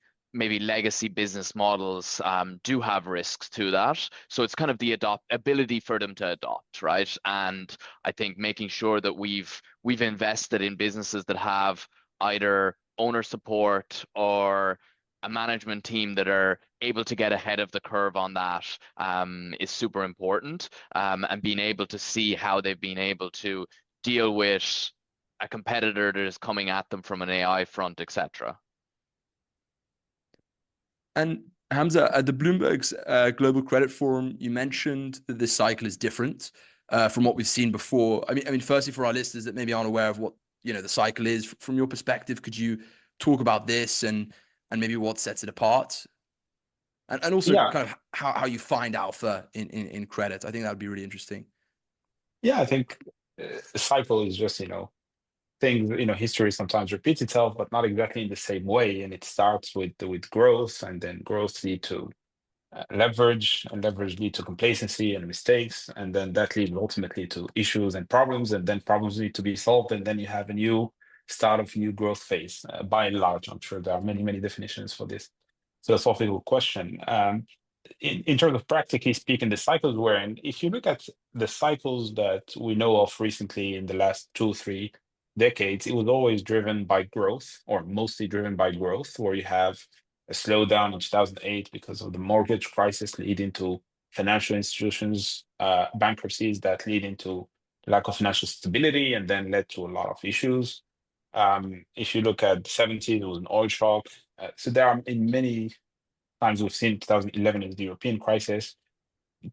business models do have risks to that. So it's kind of the ability for them to adopt, right? And I think making sure that we've invested in businesses that have either owner support or a management team that are able to get ahead of the curve on that is super important, and being able to see how they've been able to deal with a competitor that is coming at them from an AI front, etc. And Hamza, at the Bloomberg's Global Credit Forum, you mentioned that this cycle is different from what we've seen before. I mean, firstly, for our listeners that maybe aren't aware of what the cycle is, from your perspective, could you talk about this and maybe what sets it apart, and also kind of how you find alpha in credit? I think that would be really interesting. Yeah, I think the cycle is just things, history sometimes repeats itself, but not exactly in the same way. And it starts with growth, and then growth lead to leverage, and leverage lead to complacency and mistakes, and then that leads ultimately to issues and problems, and then problems need to be solved, and then you have a new start of a new growth phase. By and large, I'm sure there are many definitions for this philosophical question. In terms of practically speaking, the cycles we're in, if you look at the cycles that we know of recently in the last 2-3 decades, it was always driven by growth, or mostly driven by growth, where you have a slowdown in 2008 because of the mortgage crisis leading to financial institutions bankruptcies that lead into lack of financial stability and then led to a lot of issues. If you look at the 70s, it was an oil shock. So there are in many times we've seen 2011 is the European crisis.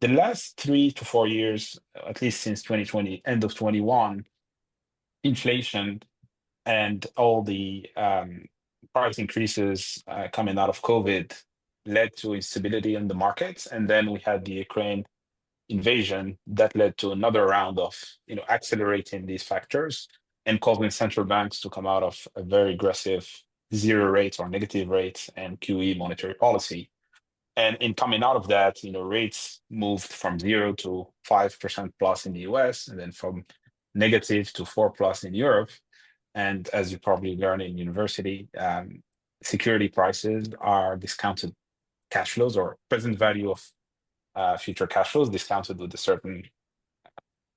The last 3 to 4 years, at least since 2020, end of 21, inflation and all the price increases coming out of COVID led to instability in the markets. And then we had the Ukraine invasion that led to another round of accelerating these factors and causing central banks to come out of a very aggressive zero rates or negative rates and QE monetary policy. And in coming out of that, rates moved from 0 to 5% plus in the US, and then from negative to 4 plus in Europe. And as you probably learn in university, security prices are discounted cash flows or present value of future cash flows discounted with a certain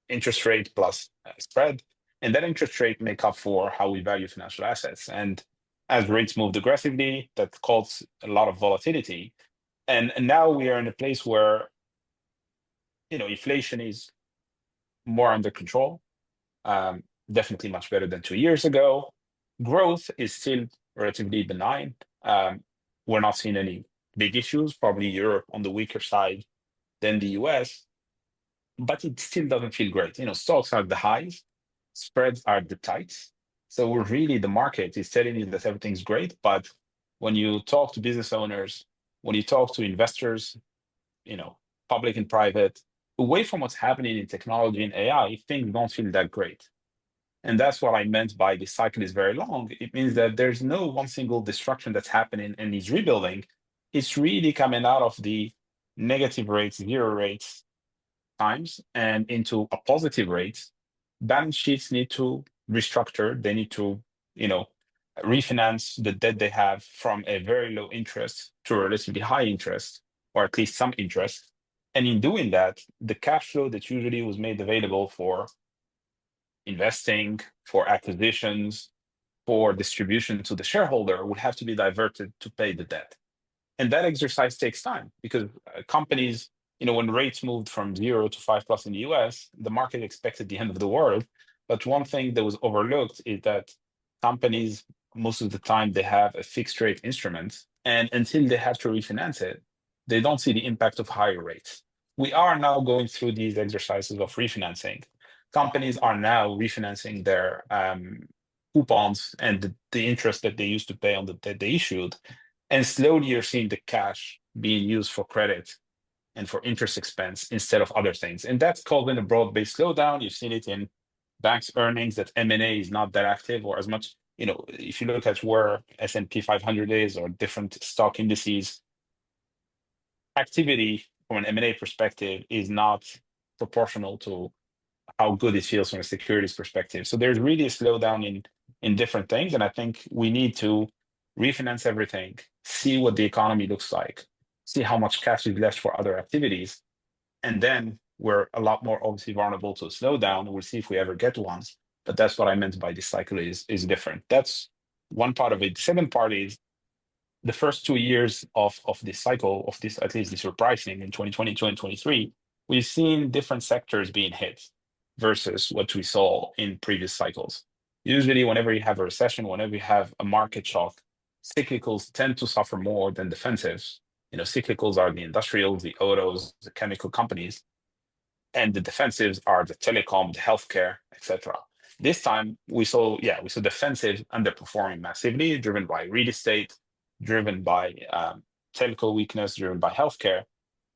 interest rate plus spread. And that interest rate make up for how we value financial assets. And as rates moved aggressively, that caused a lot of volatility. And now we are in a place where, inflation is more under control, definitely much better than 2 years ago. Growth is still relatively benign. We're not seeing any big issues, probably Europe on the weaker side than the US, but it still doesn't feel great. Stocks are at the highs, spreads are at the tights. So the market is telling you that everything's great, but when you talk to business owners, when you talk to investors, public and private, away from what's happening in technology and AI, things don't feel that great. And that's what I meant by the cycle is very long. It means that there's no one single destruction that's happening and needs rebuilding. It's really coming out of the negative rates, zero rates times and into a positive rate. Balance sheets need to restructure. They need to, refinance the debt they have from a very low interest to a relatively high interest, or at least some interest. And in doing that, the cash flow that usually was made available for investing, for acquisitions, for distribution to the shareholder would have to be diverted to pay the debt. And that exercise takes time because companies, when rates moved from 0 to 5 plus in the US, the market expected the end of the world. But one thing that was overlooked is that companies, most of the time, they have a fixed rate instrument. And until they have to refinance it, they don't see the impact of higher rates. We are now going through these exercises of refinancing. Companies are now refinancing their coupons and the interest that they used to pay on the debt they issued. And slowly you're seeing the cash being used for credit and for interest expense instead of other things. And that's causing a broad-based slowdown. You've seen it in banks' earnings that M&A is not that active or as much. If you look at where S&P 500 is or different stock indices, activity from an M&A perspective is not proportional to how good it feels from a securities perspective. So there's really a slowdown in different things. And I think we need to refinance everything, see what the economy looks like, see how much cash is left for other activities. And then we're a lot more obviously vulnerable to a slowdown. We'll see if we ever get one. But that's what I meant by this cycle is different. That's one part of it. The second part is the first 2 years of this cycle, of this, at least this repricing in 2020, 2023, we've seen different sectors being hit versus what we saw in previous cycles. Usually, whenever you have a recession, whenever you have a market shock, cyclicals tend to suffer more than defensives. Cyclicals are the industrials, the autos, the chemical companies, and the defensives are the telecom, the healthcare, etc. This time, we saw defensive underperforming massively, driven by real estate, driven by telco weakness, driven by healthcare,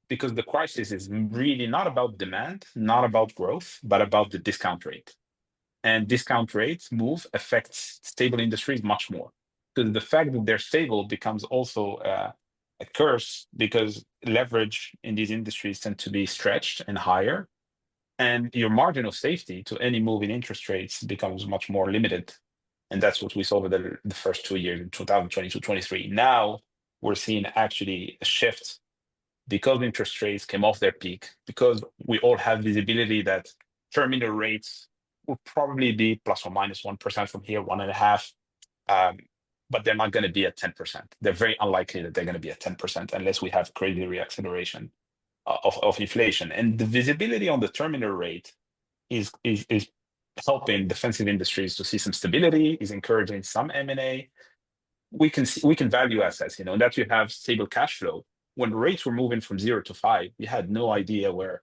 because the crisis is really not about demand, not about growth, but about the discount rate. And discount rates affects stable industries much more. Because the fact that they're stable becomes also a curse because leverage in these industries tend to be stretched and higher. And your margin of safety to any move in interest rates becomes much more limited. And that's what we saw over the first 2 years in 2022-23. Now we're seeing actually a shift because interest rates came off their peak, because we all have visibility that terminal rates will probably be plus or minus 1% from here, 1.5%. But they're not going to be at 10%. They're very unlikely that they're going to be at 10% unless we have crazy reacceleration of inflation. And the visibility on the terminal rate is helping defensive industries to see some stability, is encouraging some M&A. We can value assets, and that you have stable cash flow. When rates were moving from 0 to 5, we had no idea where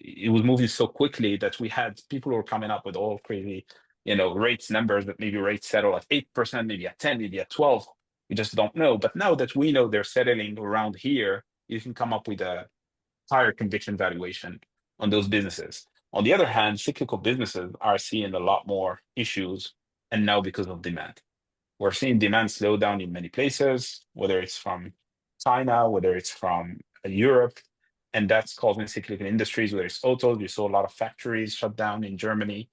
it was moving so quickly that we had people who were coming up with all crazy, rates numbers that maybe rates settle at 8%, maybe at 10, maybe at 12. We just don't know. But now that we know they're settling around here, you can come up with a higher conviction valuation on those businesses. On the other hand, cyclical businesses are seeing a lot more issues, and now because of demand. We're seeing demand slow down in many places, whether it's from China, whether it's from Europe, and that's causing cyclical industries, whether it's autos. You saw a lot of factories shut down in Germany.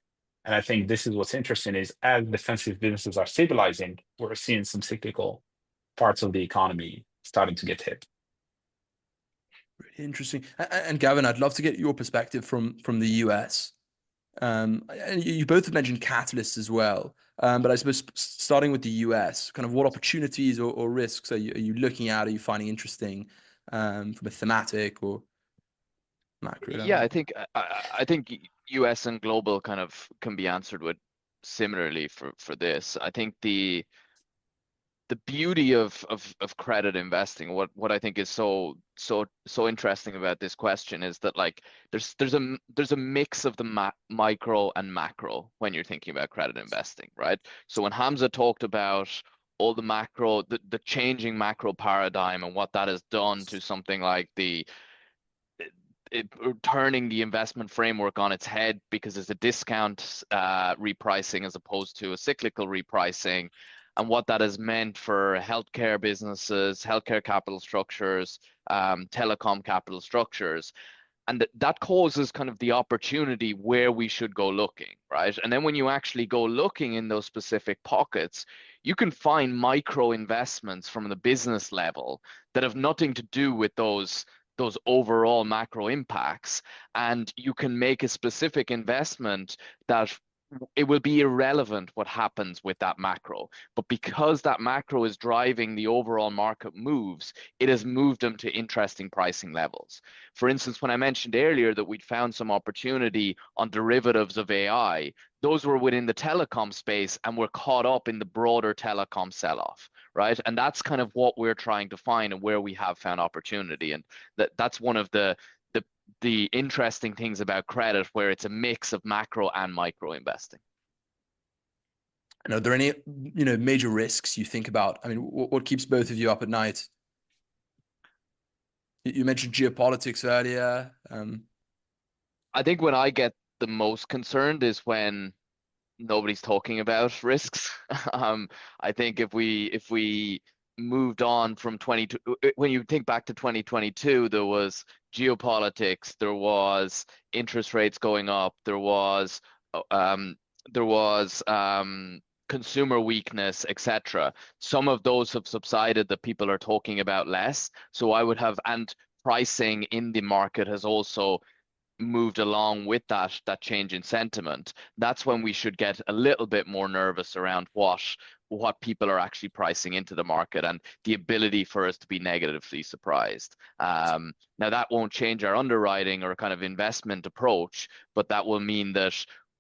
And I think this is what's interesting is as defensive businesses are stabilizing, we're seeing some cyclical parts of the economy starting to get hit. Really interesting. And Gavin, I'd love to get your perspective from the US. And you both have mentioned catalysts as well. But I suppose starting with the US, kind of what opportunities or risks are you looking at? Are you finding interesting from a thematic or macro level? Yeah, I think US and global kind of can be answered with similarly for this. I think the beauty of credit investing, what I think is so interesting about this question is that like there's a mix of the micro and macro when you're thinking about credit investing, right? So when Hamza talked about all the macro, the changing macro paradigm and what that has done to something like turning the investment framework on its head because it's a discount repricing as opposed to a cyclical repricing, and what that has meant for healthcare businesses, healthcare capital structures, telecom capital structures. And that causes kind of the opportunity where we should go looking, right? And then when you actually go looking in those specific pockets, you can find micro investments from the business level that have nothing to do with those overall macro impacts. And you can make a specific investment that it will be irrelevant what happens with that macro. But because that macro is driving the overall market moves, it has moved them to interesting pricing levels. For instance, when I mentioned earlier that we'd found some opportunity on derivatives of AI, those were within the telecom space and were caught up in the broader telecom sell-off, right? And that's kind of what we're trying to find and where we have found opportunity. And that's one of the interesting things about credit, where it's a mix of macro and micro investing. And are there any, major risks you think about? I mean, what keeps both of you up at night? You mentioned geopolitics earlier. I think when I get the most concerned is when nobody's talking about risks. I think if we moved on from when you think back to 2022, there was geopolitics, there was interest rates going up, there was consumer weakness, etc. Some of those have subsided that people are talking about less. So and pricing in the market has also moved along with that change in sentiment. That's when we should get a little bit more nervous around what people are actually pricing into the market and the ability for us to be negatively surprised. Now that won't change our underwriting or kind of investment approach, but that will mean that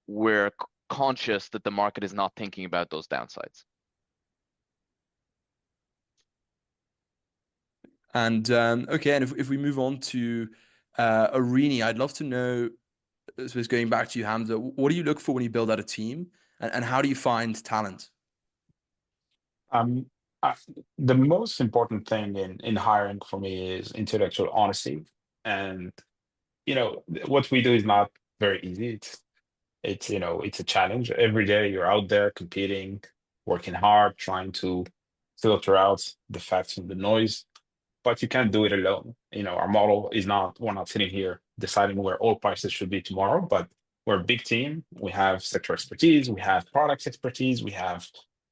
we're conscious that the market is not thinking about those downsides. And okay, and if we move on to Arini, I'd love to know, I suppose going back to you, Hamza, what do you look for when you build out a team, and how do you find talent? The most important thing in hiring for me is intellectual honesty. And what we do is not very easy. It's a challenge. Every day you're out there competing, working hard, trying to filter out the facts and the noise, but you can't do it alone. Our model is we're not sitting here deciding where all prices should be tomorrow, but we're a big team. We have sector expertise, we have products expertise, we have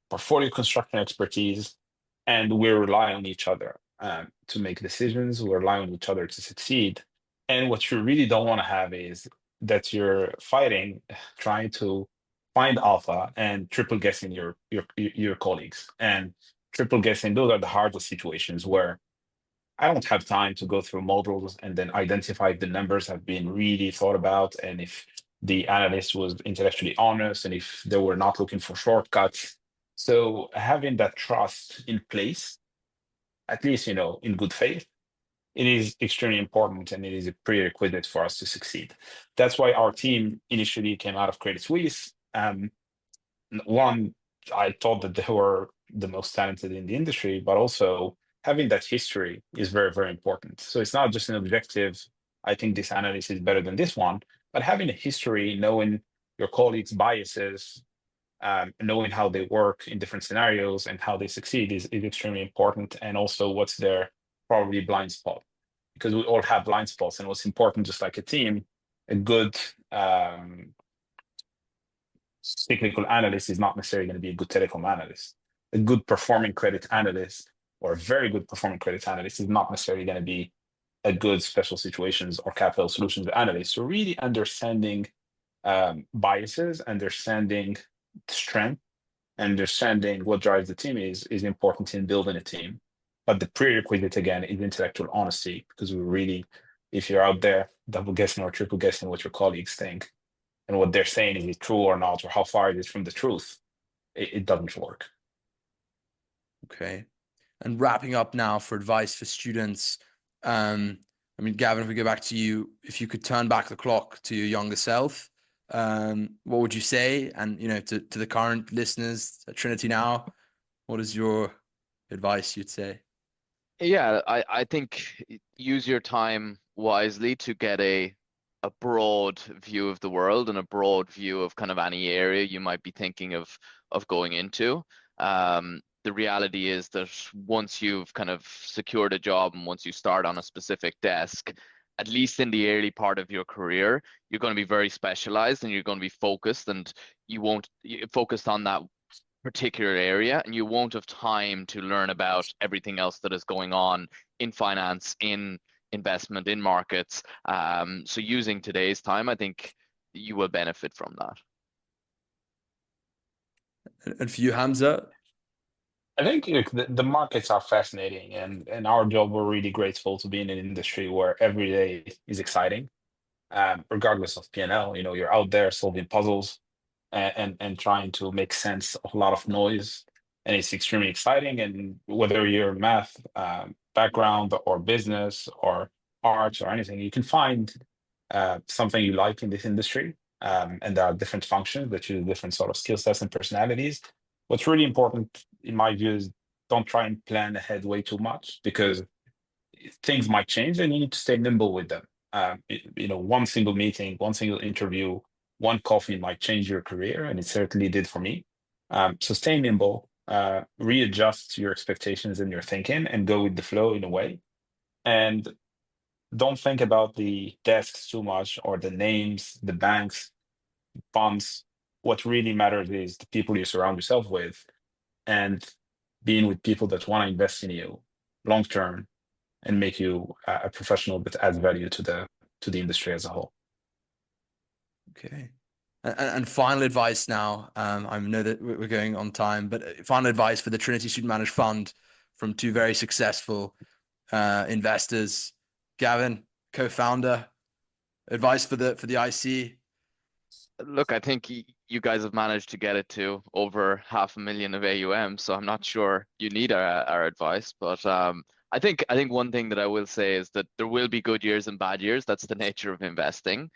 portfolio construction expertise, and we rely on each other to make decisions. We rely on each other to succeed. And what you really don't want to have is that you're fighting, trying to find alpha and triple guessing your colleagues. And triple guessing, those are the hardest situations where I don't have time to go through models and then identify if the numbers have been really thought about and if the analyst was intellectually honest and if they were not looking for shortcuts. So having that trust in place, at least, in good faith, it is extremely important and it is a prerequisite for us to succeed. That's why our team initially came out of Credit Suisse. One, I thought that they were the most talented in the industry, but also having that history is very, very important. So it's not just an objective, I think this analyst is better than this one, but having a history, knowing your colleagues' biases, knowing how they work in different scenarios and how they succeed is extremely important. And also what's their probably blind spot, because we all have blind spots. And what's important, just like a team, a good cyclical analyst is not necessarily going to be a good telecom analyst. A good performing credit analyst or a very good performing credit analyst is not necessarily going to be a good special situations or capital solutions analyst. So really understanding biases, understanding strength, understanding what drives the team is important in building a team. But the prerequisite, again, is intellectual honesty, because we really, if you're out there double guessing or triple guessing what your colleagues think and what they're saying, is it true or not, or how far it is from the truth, it doesn't work. Okay. And wrapping up now for advice for students. I mean, Gavin, if we go back to you, if you could turn back the clock to your younger self, what would you say? And, to the current listeners at Trinity now, what is your advice you'd say? Yeah, I think use your time wisely to get a broad view of the world and a broad view of kind of any area you might be thinking of going into. The reality is that once you've kind of secured a job and once you start on a specific desk, at least in the early part of your career, you're going to be very specialized and you're going to be focused, and you focused on that particular area, and you won't have time to learn about everything else that is going on in finance, in investment, in markets. So using today's time, I think you will benefit from that. And for you, Hamza? I think the markets are fascinating, and our job, we're really grateful to be in an industry where every day is exciting, regardless of P&L. You're out there solving puzzles and trying to make sense of a lot of noise, and it's extremely exciting. And whether you're math background or business or arts or anything, you can find something you like in this industry. And there are different functions that use different sort of skill sets and personalities. What's really important, in my view, is don't try and plan ahead way too much, because things might change and you need to stay nimble with them. One single meeting, one single interview, one coffee might change your career, and it certainly did for me. So stay nimble, readjust your expectations and your thinking, and go with the flow in a way. And don't think about the desks too much or the names, the banks, funds. What really matters is the people you surround yourself with, and being with people that want to invest in you long term and make you a professional that adds value to the industry as a whole. Okay. And final advice now. I know that we're going on time, but final advice for the Trinity Student Managed Fund from two very successful investors. Gavin, co-founder, advice for the IC. Look, I think you guys have managed to get it to over 500,000 of AUM, so I'm not sure you need our advice. But I think one thing that I will say is that there will be good years and bad years. That's the nature of investing.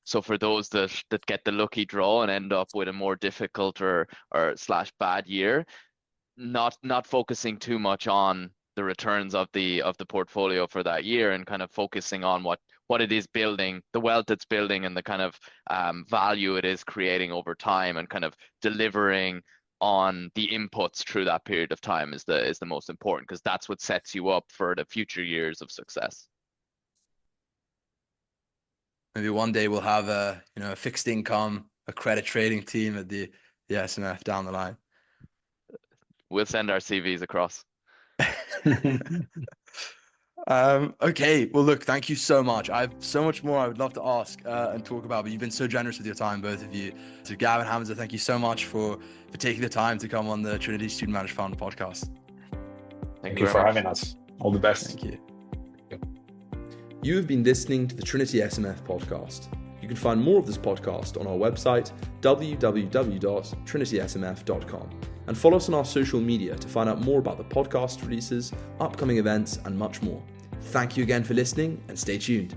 So for those that get the lucky draw and end up with a more difficult or / bad year, not focusing too much on the returns of the portfolio for that year, and kind of focusing on what it is building, the wealth it's building, and the kind of value it is creating over time, and kind of delivering on the inputs through that period of time is the most important, because that's what sets you up for the future years of success. Maybe one day we'll have a fixed income, a credit trading team at the SMF down the line. We'll send our CVs across. Okay, well, look, thank you so much. I have so much more I would love to ask and talk about, but you've been so generous with your time, both of you. So, Gavin, Hamza, thank you so much for taking the time to come on the Trinity Student Managed Fund podcast. Thank you for having us. All the best. Thank you. You have been listening to the Trinity SMF podcast. You can find more of this podcast on our website, www.trinitysmf.com, and follow us on our social media to find out more about the podcast releases, upcoming events, and much more. Thank you again for listening, and stay tuned.